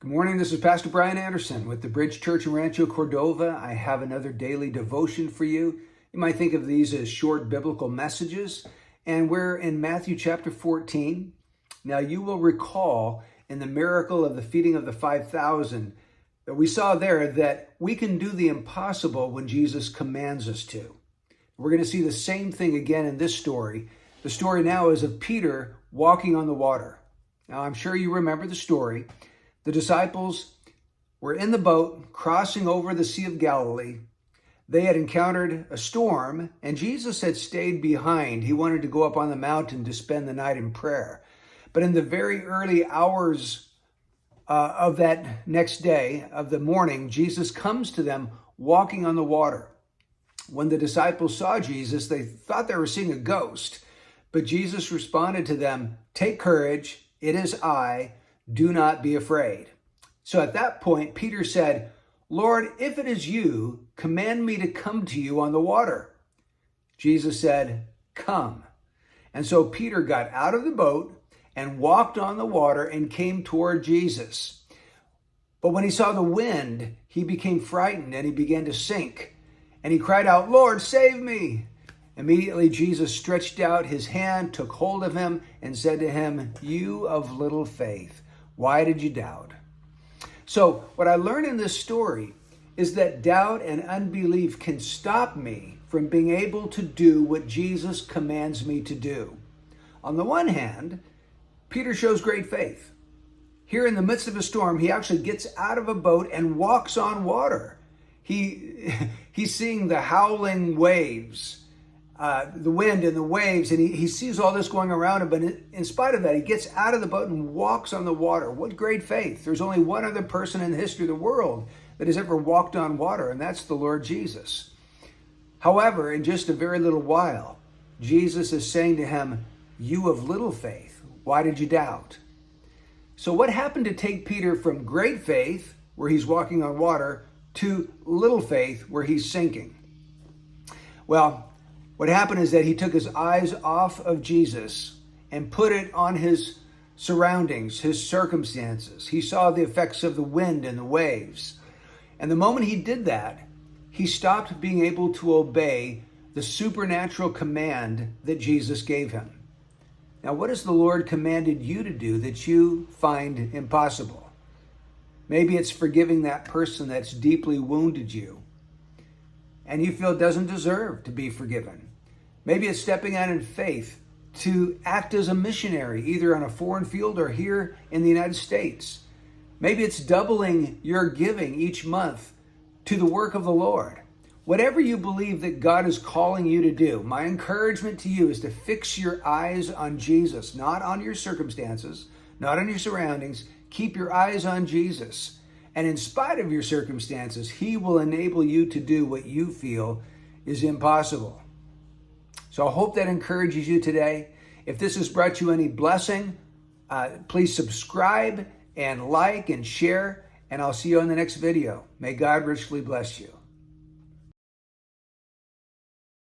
Good morning. This is Pastor Brian Anderson with the Bridge Church in Rancho Cordova. I have another daily devotion for you. You might think of these as short biblical messages, and we're in Matthew chapter 14. Now, you will recall in the miracle of the feeding of the 5,000 that we saw there that we can do the impossible when Jesus commands us to. We're going to see the same thing again in this story. The story now is of Peter walking on the water. Now, I'm sure you remember the story. The disciples were in the boat crossing over the Sea of Galilee. They had encountered a storm, and Jesus had stayed behind. He wanted to go up on the mountain to spend the night in prayer. But in the very early hours of that next day, of the morning, Jesus comes to them walking on the water. When the disciples saw Jesus, they thought they were seeing a ghost. But Jesus responded to them, "Take courage, it is I. Do not be afraid." So at that point, Peter said, "Lord, if it is you, command me to come to you on the water." Jesus said, "Come." And so Peter got out of the boat and walked on the water and came toward Jesus. But when he saw the wind, he became frightened and he began to sink. And he cried out, "Lord, save me." Immediately Jesus stretched out his hand, took hold of him, and said to him, "You of little faith, why did you doubt?" So what I learned in this story is that doubt and unbelief can stop me from being able to do what Jesus commands me to do. On the one hand, Peter shows great faith. Here in the midst of a storm, he actually gets out of a boat and walks on water. He's seeing the howling waves, the wind and the waves, and he sees all this going around him, but in spite of that, he gets out of the boat and walks on the water. What great faith. There's only one other person in the history of the world that has ever walked on water, and that's the Lord Jesus. However, in just a very little while, Jesus is saying to him, "You of little faith, why did you doubt?" So what happened to take Peter from great faith, where he's walking on water, to little faith, where he's sinking? Well, what happened is that he took his eyes off of Jesus and put it on his surroundings, his circumstances. He saw the effects of the wind and the waves. And the moment he did that, he stopped being able to obey the supernatural command that Jesus gave him. Now, what has the Lord commanded you to do that you find impossible? Maybe it's forgiving that person that's deeply wounded you and you feel doesn't deserve to be forgiven. Maybe it's stepping out in faith to act as a missionary, either on a foreign field or here in the United States. Maybe it's doubling your giving each month to the work of the Lord. Whatever you believe that God is calling you to do, my encouragement to you is to fix your eyes on Jesus, not on your circumstances, not on your surroundings. Keep your eyes on Jesus. And in spite of your circumstances, he will enable you to do what you feel is impossible. So I hope that encourages you today. If this has brought you any blessing, please subscribe and like and share, and I'll see you on the next video. May God richly bless you.